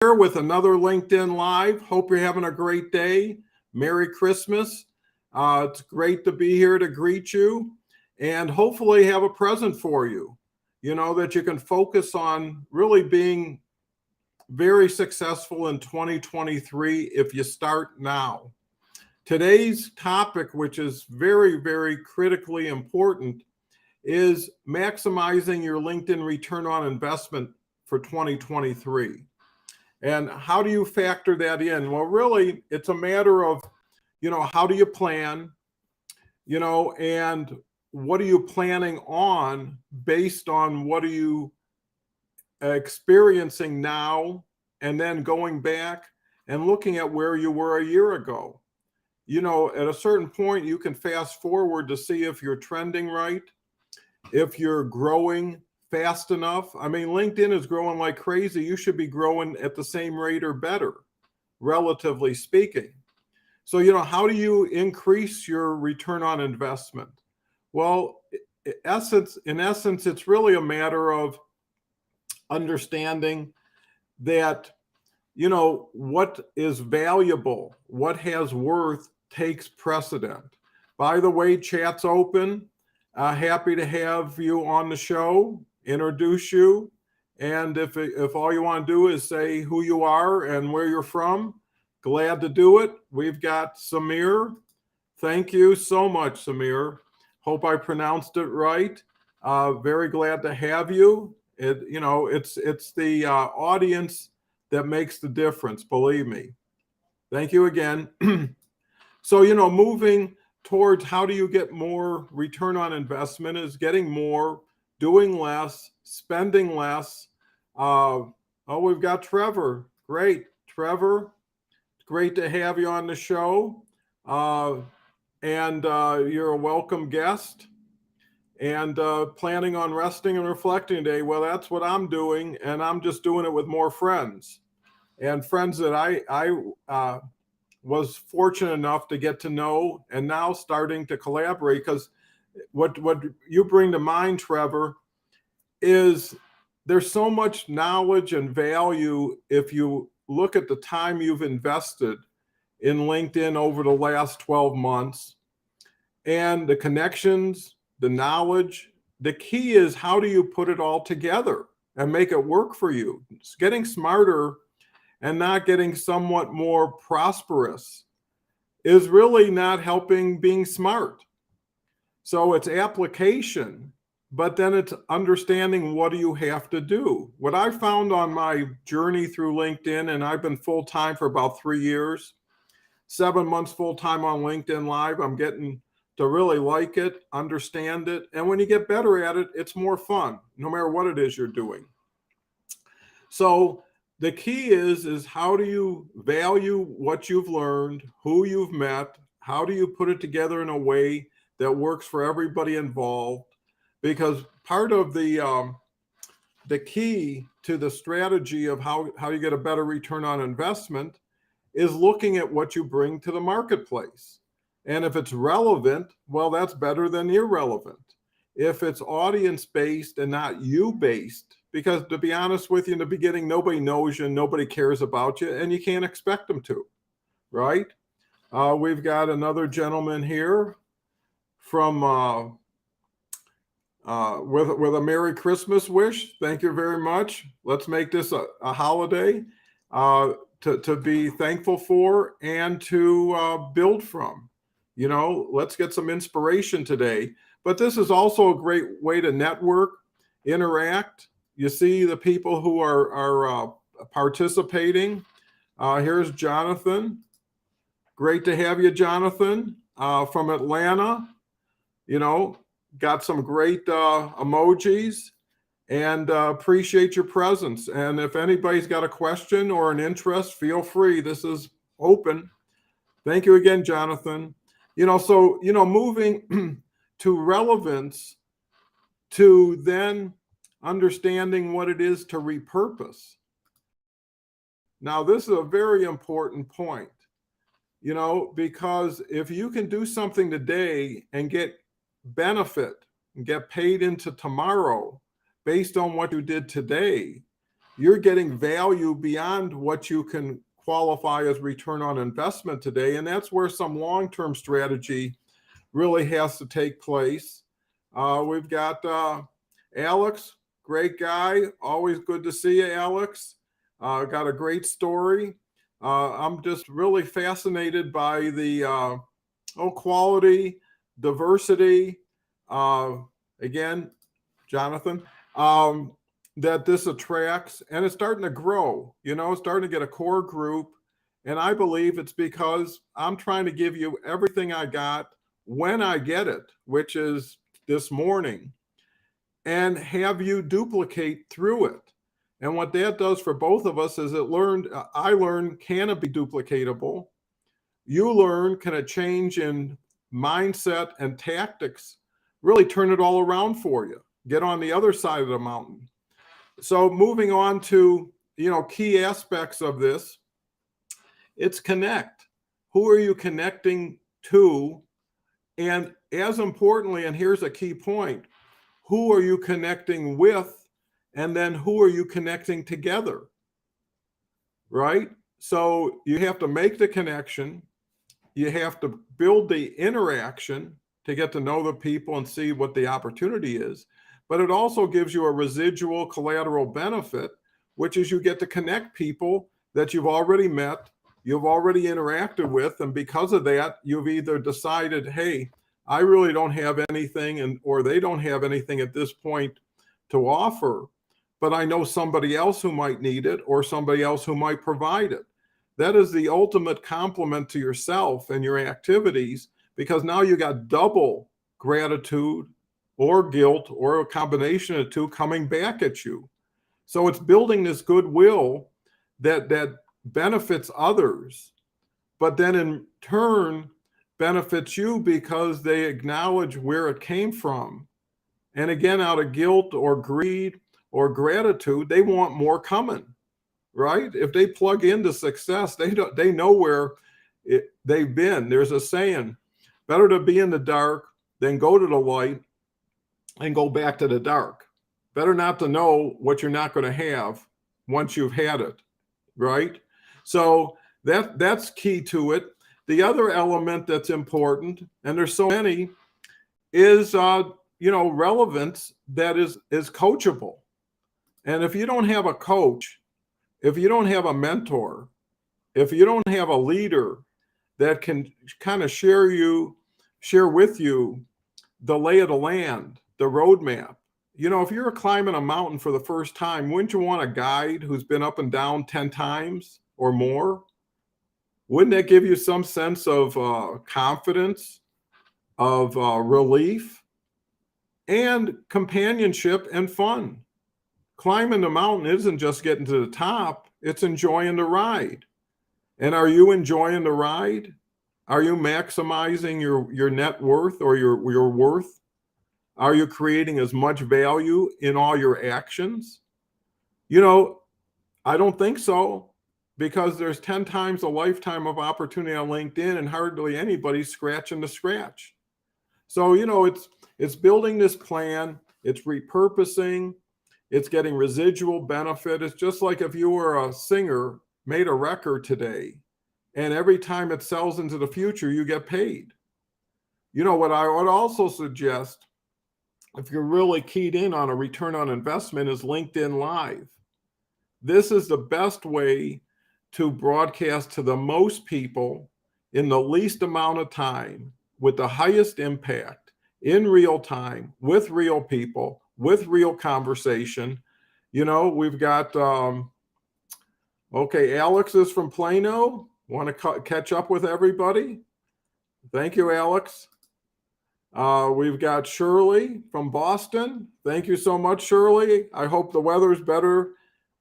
Here with another LinkedIn Live. Hope you're having a great day. Merry Christmas. It's great to be here to greet you and hopefully have a present for you, that you can focus on really being very successful in 2023 if you start now. Today's topic, which is very, very critically important, is maximizing your LinkedIn return on investment for 2023. And how do you factor that in? Well, really, it's a matter of, how do you plan, and what are you planning on based on what are you experiencing now, and then going back and looking at where you were a year ago. At a certain point, you can fast forward to see if you're trending right, if you're growing fast enough. I mean, LinkedIn is growing like crazy. You should be growing at the same rate or better, relatively speaking. So, how do you increase your return on investment? Well, in essence, it's really a matter of understanding that, what is valuable, what has worth takes precedent. By the way, chat's open. Happy to have you on the show, introduce you. And if all you want to do is say who you are and where you're from, glad to do it. We've got Samir. Thank you so much, Samir. Hope I pronounced it right. Very glad to have you. It's the audience that makes the difference, believe me. Thank you again. So, moving towards how do you get more return on investment is getting more, doing less, spending less. We've got Trevor. Great. Trevor, great to have you on the show. And you're a welcome guest. And planning on resting and reflecting today. Well, that's what I'm doing. And I'm just doing it with more friends. And friends that I was fortunate enough to get to know and now starting to collaborate, because what you bring to mind, Trevor, is there's so much knowledge and value if you look at the time you've invested in LinkedIn over the last 12 months and the connections, the knowledge. The key is, how do you put it all together and make it work for you? It's getting smarter and not getting somewhat more prosperous is really not helping being smart. So it's application, but then it's understanding what do you have to do. What I found on my journey through LinkedIn, and I've been full-time for about 3 years, 7 months full-time on LinkedIn Live. I'm getting to really like it, understand it. And when you get better at it, it's more fun, no matter what it is you're doing. So the key is how do you value what you've learned, who you've met, how do you put it together in a way that works for everybody involved? Because part of the key to the strategy of how you get a better return on investment is looking at what you bring to the marketplace. And if it's relevant, well, that's better than irrelevant. If it's audience-based and not you-based, because to be honest with you, in the beginning, nobody knows you, nobody cares about you, and you can't expect them to, right? We've got another gentleman here from with a Merry Christmas wish. Thank you very much. Let's make this a holiday to be thankful for and to build from. Let's get some inspiration today. But this is also a great way to network, interact. You see the people who are participating. Here's Jonathan. Great to have you, Jonathan, from Atlanta. Got some great emojis, and appreciate your presence. And if anybody's got a question or an interest, feel free. This is open. Thank you again, Jonathan. Moving to relevance, to then understanding what it is to repurpose. Now, this is a very important point, because if you can do something today and get benefit and get paid into tomorrow based on what you did today, you're getting value beyond what you can qualify as return on investment today. And that's where some long-term strategy really has to take place. We've got Alex, great guy. Always good to see you, Alex. Got a great story. I'm just really fascinated by the quality, diversity. Again, Jonathan, that this attracts, and it's starting to grow, it's starting to get a core group. And I believe it's because I'm trying to give you everything I got when I get it, which is this morning, and have you duplicate through it. And what that does for both of us is I learned, can it be duplicatable? You learn, can a change in mindset and tactics really turn it all around for you? Get on the other side of the mountain. So moving on to, key aspects of this, it's connect. Who are you connecting to? And as importantly, and here's a key point, who are you connecting with? And then who are you connecting together? Right? So you have to make the connection. You have to build the interaction to get to know the people and see what the opportunity is. But it also gives you a residual collateral benefit, which is you get to connect people that you've already met, you've already interacted with. And because of that, you've either decided, hey, I really don't have anything, or they don't have anything at this point to offer, but I know somebody else who might need it, or somebody else who might provide it. That is the ultimate compliment to yourself and your activities, because now you got double gratitude or guilt or a combination of two coming back at you. So it's building this goodwill that benefits others, but then in turn benefits you because they acknowledge where it came from. And again, out of guilt or greed or gratitude, they want more coming, right? If they plug into success, they know where they've been. There's a saying, better to be in the dark than go to the light and go back to the dark. Better not to know what you're not going to have once you've had it, right? So that's key to it. The other element that's important, and there's so many, is relevance that is coachable. And if you don't have a coach, if you don't have a mentor, if you don't have a leader that can kind of share with you the lay of the land, the roadmap. If you're climbing a mountain for the first time, wouldn't you want a guide who's been up and down 10 times or more? Wouldn't that give you some sense of confidence, of relief, and companionship and fun? Climbing the mountain isn't just getting to the top, it's enjoying the ride. And are you enjoying the ride? Are you maximizing your net worth or your worth? Are you creating as much value in all your actions? I don't think so, because there's 10 times a lifetime of opportunity on LinkedIn and hardly anybody's scratching the scratch. So, it's building this plan, it's repurposing, it's getting residual benefit. It's just like if you were a singer, made a record today, and every time it sells into the future, you get paid. What I would also suggest, if you're really keyed in on a return on investment, is LinkedIn Live. This is the best way to broadcast to the most people in the least amount of time with the highest impact in real time with real people, with real conversation. We've got, Alex is from Plano. Want to catch up with everybody? Thank you, Alex. We've got Shirley from Boston. Thank you so much, Shirley. I hope the weather's better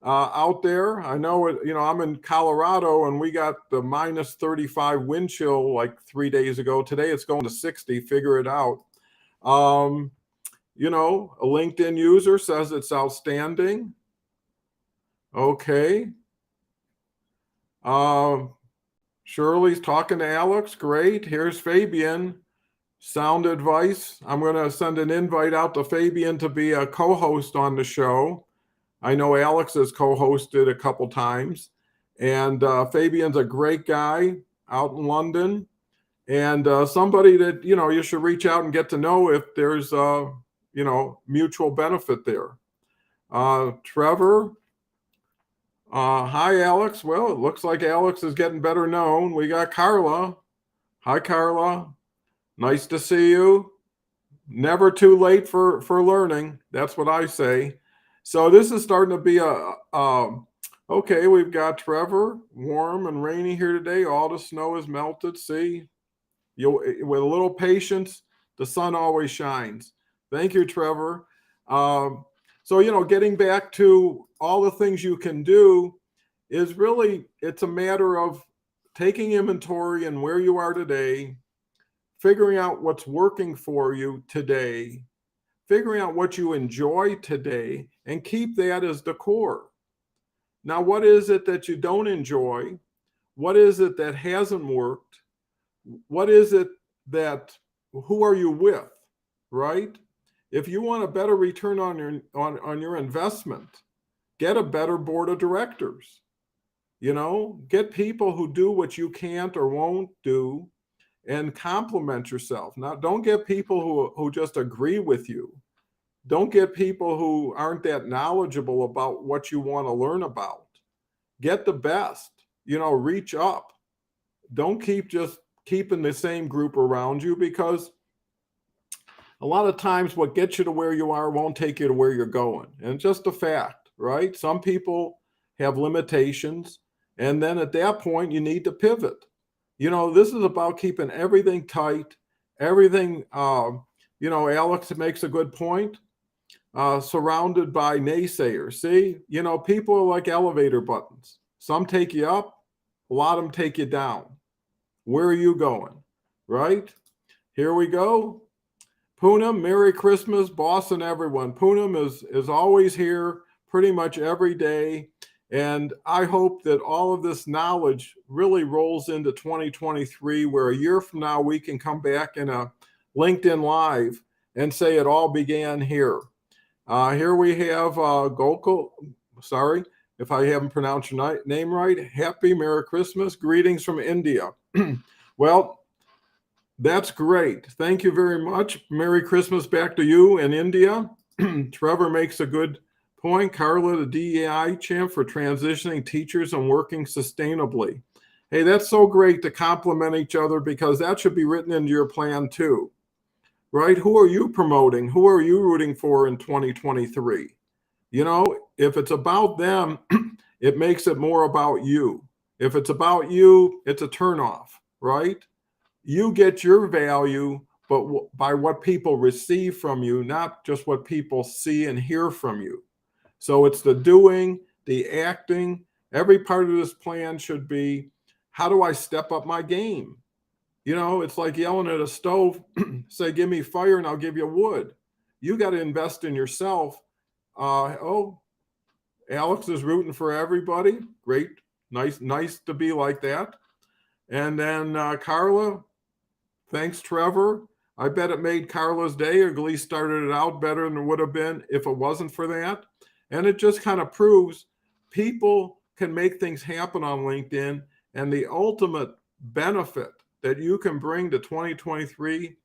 out there. I know I'm in Colorado and we got the minus 35 wind chill like 3 days ago. Today it's going to 60. Figure it out. A LinkedIn user says it's outstanding. Okay. Shirley's talking to Alex. Great. Here's Fabian. Sound advice. I'm going to send an invite out to Fabian to be a co-host on the show. I know Alex has co-hosted a couple times, and Fabian's a great guy out in London, and somebody that you should reach out and get to know if there's mutual benefit there. Trevor, hi Alex. Well, it looks like Alex is getting better known. We got Carla. Hi Carla, nice to see you. Never too late for learning. That's what I say. So this is starting to be okay. We've got Trevor, warm and rainy here today. All the snow is melted. See, with a little patience, the sun always shines. Thank you, Trevor. So getting back to all the things you can do is really, it's a matter of taking inventory and where you are today, figuring out what's working for you today, figuring out what you enjoy today, and keep that as the core. Now, what is it that you don't enjoy? What is it that hasn't worked? What is it who are you with, right? If you want a better return on your investment, get a better board of directors. Get people who do what you can't or won't do, and complement yourself. Now, don't get people who just agree with you. Don't get people who aren't that knowledgeable about what you want to learn about. Get the best, reach up. Don't keep just keeping the same group around you, because a lot of times what gets you to where you are won't take you to where you're going. And it's just a fact, right? Some people have limitations, and then at that point you need to pivot. This is about keeping everything tight, everything, Alex makes a good point, surrounded by naysayers. See, people are like elevator buttons. Some take you up, a lot of them take you down. Where are you going, right? Here we go. Poonam, Merry Christmas, boss and everyone. Poonam is always here pretty much every day. And I hope that all of this knowledge really rolls into 2023, where a year from now we can come back in a LinkedIn Live and say it all began here. Here we have Gokul. Sorry if I haven't pronounced your name right. Happy Merry Christmas. Greetings from India. Well, that's great. Thank you very much. Merry Christmas back to you in India. Trevor makes a good point. Carla, the DEI champ for transitioning teachers and working sustainably. Hey, that's so great to complement each other, because that should be written into your plan too, right? Who are you promoting? Who are you rooting for in 2023? If it's about them, it makes it more about you. If it's about you, it's a turnoff, right? You get your value, but by what people receive from you, not just what people see and hear from you. So it's the doing, the acting. Every part of this plan should be, how do I step up my game? It's like yelling at a stove, say, give me fire and I'll give you wood. You got to invest in yourself. Alex is rooting for everybody. Great. Nice to be like that. And then Carla, thanks, Trevor. I bet it made Carla's day, or at least started it out better than it would have been if it wasn't for that. And it just kind of proves people can make things happen on LinkedIn. And the ultimate benefit that you can bring to 2023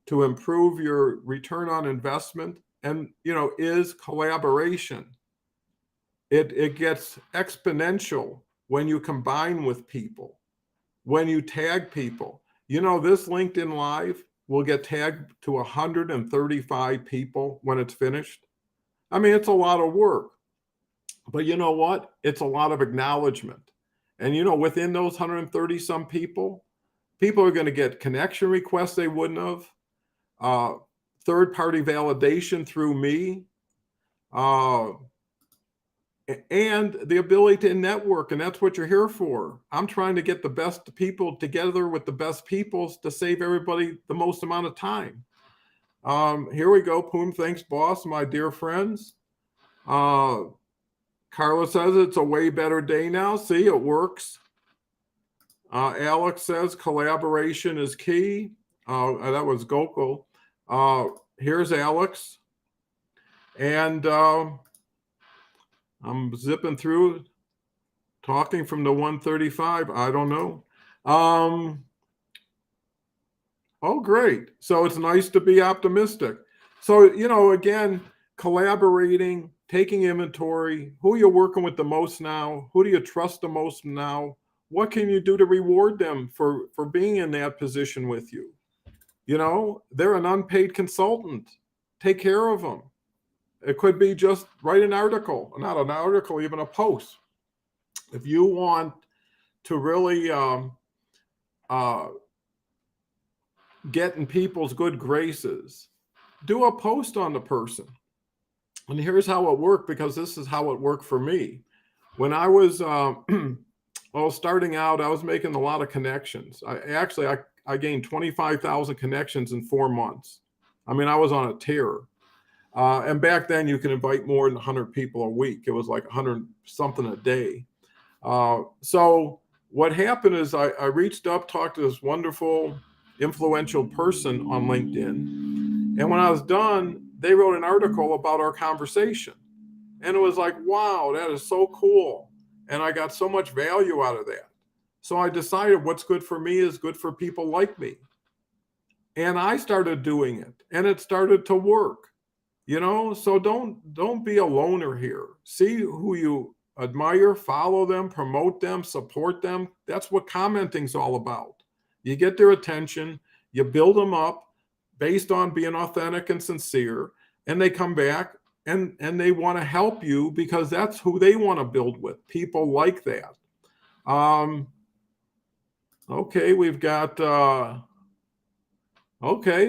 to improve your return on investment is collaboration. It gets exponential when you combine with people, when you tag people. This LinkedIn Live will get tagged to 135 people when it's finished. I mean, it's a lot of work, but you know what? It's a lot of acknowledgement. And within those 130 some people are going to get connection requests they wouldn't have, third-party validation through me, and the ability to network. And that's what you're here for. I'm trying to get the best people together with the best people to save everybody the most amount of time. Here we go. Poom, thanks, boss, my dear friends. Carla says it's a way better day now. See, it works. Alex says collaboration is key. That was Gokul. Here's Alex. And I'm zipping through, talking from the 135. I don't know. Oh, great. So it's nice to be optimistic. So, again, collaborating, taking inventory, who you're working with the most now, who do you trust the most now? What can you do to reward them for being in that position with you? They're an unpaid consultant. Take care of them. It could be just write an article, not an article, even a post. If you want to really get in people's good graces, do a post on the person. And here's how it worked, because this is how it worked for me. When I was starting out, I was making a lot of connections. I gained 25,000 connections in 4 months. I mean, I was on a tear. And back then, you can invite more than 100 people a week. It was like 100 something a day. So what happened is I reached up, talked to this wonderful, influential person on LinkedIn. And when I was done, they wrote an article about our conversation. And it was like, wow, that is so cool. And I got so much value out of that. So I decided what's good for me is good for people like me. And I started doing it, and it started to work. So don't be a loner here. See who you admire, follow them, promote them, support them. That's what commenting's all about. You get their attention, you build them up based on being authentic and sincere, and they come back and they want to help you because that's who they want to build with, people like that. Okay, we've got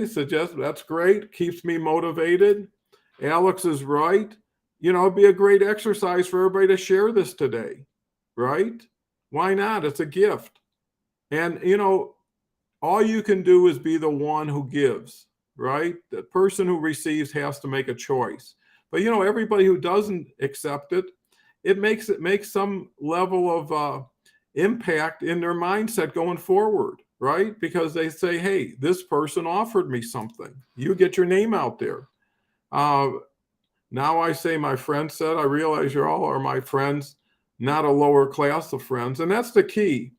suggest that's great, keeps me motivated. Alex is right. It'd be a great exercise for everybody to share this today, right? Why not? It's a gift. And, all you can do is be the one who gives, right? The person who receives has to make a choice. But, everybody who doesn't accept it, it makes some level of impact in their mindset going forward, right? Because they say, hey, this person offered me something. You get your name out there. Now I say my friend said, I realize you all are my friends, not a lower class of friends. And that's the key.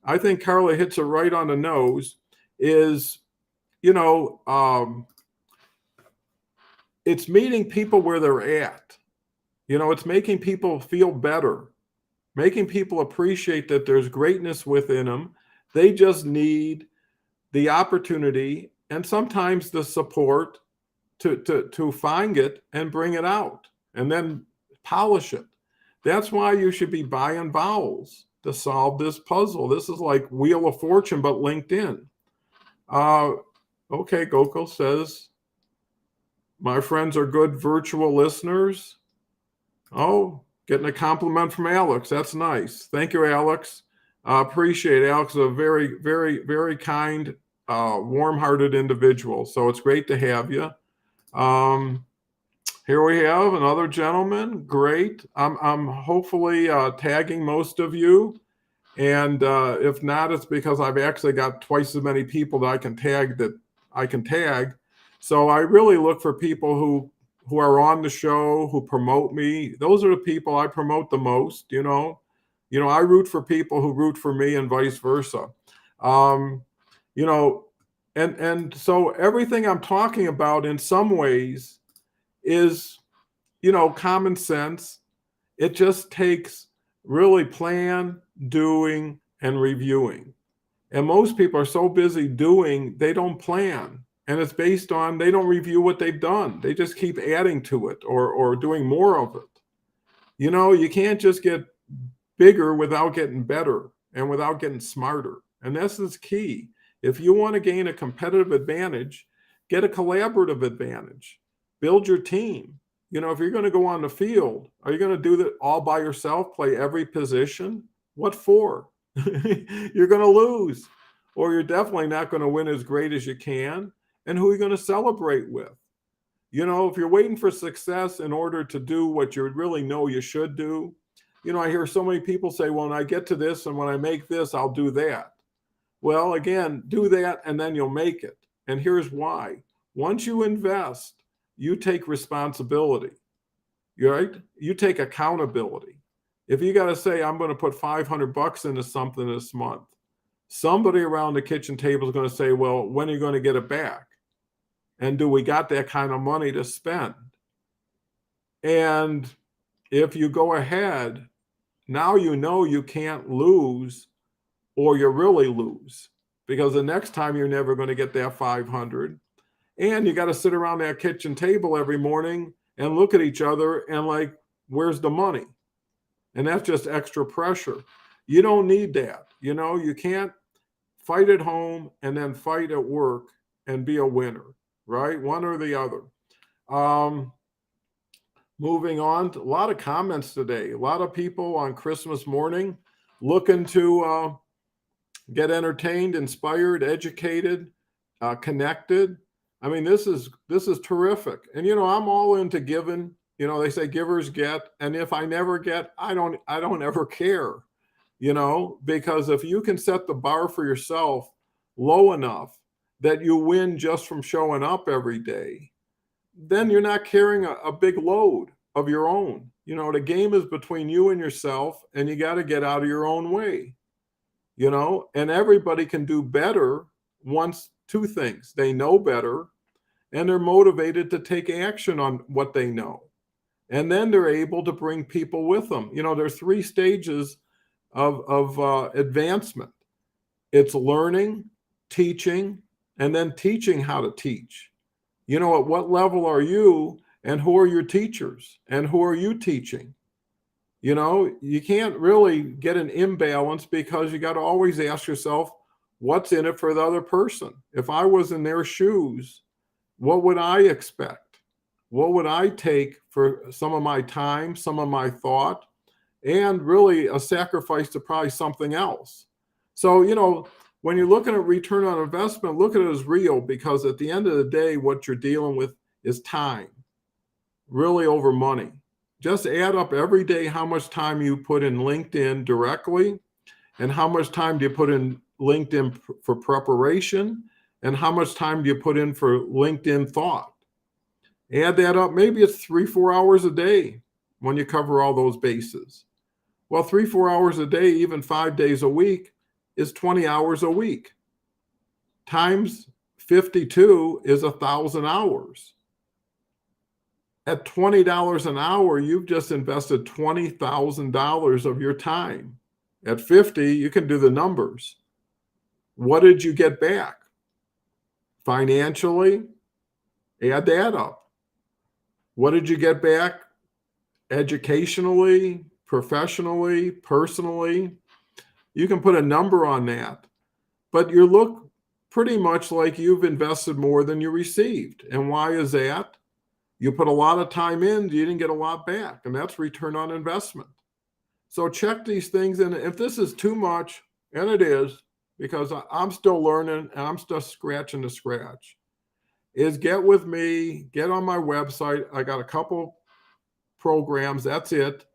I think Carla hits it right on the nose is, it's meeting people where they're at. It's making people feel better, making people appreciate that there's greatness within them. They just need the opportunity and sometimes the support to find it and bring it out and then polish it. That's why you should be buying vowels to solve this puzzle. This is like Wheel of Fortune, but LinkedIn. Okay, Gokul says, my friends are good virtual listeners. Oh, getting a compliment from Alex. That's nice. Thank you, Alex. Appreciate it. Alex is a very, very, very kind, warm-hearted individual. So it's great to have you. Here we have another gentleman. Great. I'm hopefully tagging most of you. And if not, it's because I've actually got twice as many people that I can tag. So I really look for people who are on the show, who promote me. Those are the people I promote the most, I root for people who root for me and vice versa. And so everything I'm talking about in some ways is, common sense. It just takes really plan, doing, and reviewing. And most people are so busy doing, they don't plan. And it's based on, they don't review what they've done. They just keep adding to it or doing more of it. You can't just get bigger without getting better and without getting smarter. And this is key. If you want to gain a competitive advantage, get a collaborative advantage. Build your team. If you're going to go on the field, are you going to do that all by yourself, play every position? What for? You're going to lose, or you're definitely not going to win as great as you can. And who are you going to celebrate with? If you're waiting for success in order to do what you really know you should do, I hear so many people say, well, when I get to this and when I make this, I'll do that. Well, again, do that and then you'll make it. And here's why. Once you invest, you take responsibility. right? You take accountability. If you got to say, I'm going to put $500 into something this month, somebody around the kitchen table is going to say, well, when are you going to get it back? And do we got that kind of money to spend? And if you go ahead, now you know you can't lose, or you really lose, because the next time you're never going to get that 500. And you got to sit around that kitchen table every morning and look at each other and like, where's the money? And that's just extra pressure. You don't need that. You know, you can't fight at home and then fight at work and be a winner, right? One or the other. Moving on, a lot of comments today. A lot of people on Christmas morning looking to get entertained, inspired, educated, connected. I mean, this is terrific. And I'm all into giving. They say givers get, and if I never get, I don't ever care. Because if you can set the bar for yourself low enough that you win just from showing up every day, then you're not carrying a big load of your own. The game is between you and yourself, and you got to get out of your own way. And everybody can do better once two things: they know better, and they're motivated to take action on what they know. And then they're able to bring people with them. There's 3 stages of advancement. It's learning, teaching, and then teaching how to teach. At what level are you, and who are your teachers, and who are you teaching? You can't really get an imbalance, because you got to always ask yourself, what's in it for the other person? If I was in their shoes, what would I expect? What would I take for some of my time, some of my thought, and really a sacrifice to probably something else? So, when you're looking at return on investment, look at it as real, because at the end of the day, what you're dealing with is time, really, over money. Just add up every day how much time you put in LinkedIn directly, and how much time do you put in LinkedIn for preparation, and how much time do you put in for LinkedIn thought. Add that up. Maybe it's 3-4 hours a day when you cover all those bases. Well, 3-4 hours a day, even 5 days a week, is 20 hours a week. Times 52 is 1,000 hours. At $20 an hour, you've just invested $20,000 of your time. At 50, you can do the numbers. What did you get back? Financially, add that up. What did you get back educationally, professionally, personally? You can put a number on that. But you look pretty much like you've invested more than you received. And why is that? You put a lot of time in, you didn't get a lot back, and that's return on investment. So check these things, and if this is too much, and it is, because I'm still learning and I'm still scratching the scratch, is get with me, get on my website. I got a couple programs, that's it.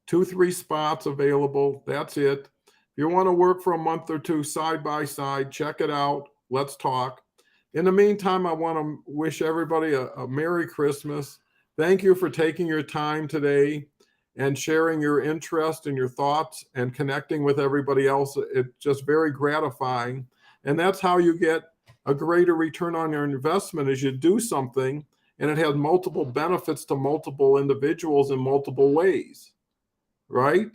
2-3 spots available, that's it. If you want to work for a month or two side by side, check it out. Let's talk. In the meantime, I want to wish everybody a Merry Christmas. Thank you for taking your time today and sharing your interest and your thoughts and connecting with everybody else. It's just very gratifying. And that's how you get a greater return on your investment, is you do something and it has multiple benefits to multiple individuals in multiple ways, right?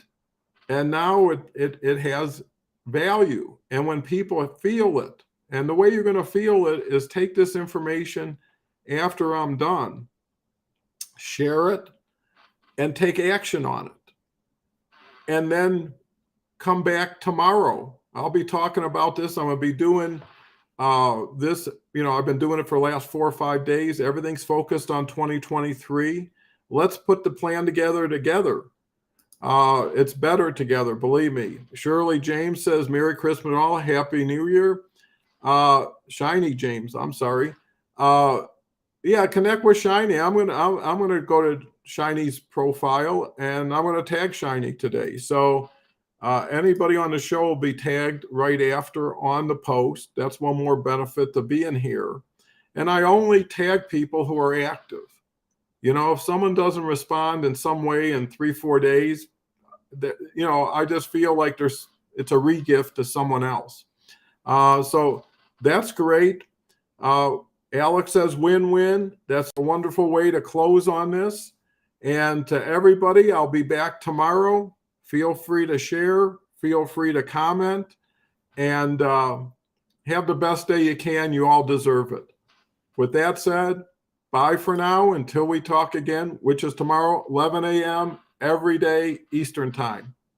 And now it has value. And when people feel it, and the way you're going to feel it is take this information after I'm done, share it, and take action on it. And then come back tomorrow. I'll be talking about this. I'm going to be doing this. I've been doing it for the last 4 or 5 days. Everything's focused on 2023. Let's put the plan together. It's better together, believe me. Shirley James says, Merry Christmas all. Happy New Year. Shiny James, I'm sorry. Yeah, connect with Shiny. I'm gonna go to Shiny's profile, and I'm gonna tag Shiny today. So anybody on the show will be tagged right after on the post. That's one more benefit to being here. And I only tag people who are active. You know, if someone doesn't respond in some way in 3-4 days, you know, I just feel like it's a regift to someone else. So that's great. Alex says win-win. That's a wonderful way to close on this. And to everybody, I'll be back tomorrow. Feel free to share. Feel free to comment. And have the best day you can. You all deserve it. With that said, bye for now until we talk again, which is tomorrow, 11 a.m. every day, Eastern Time.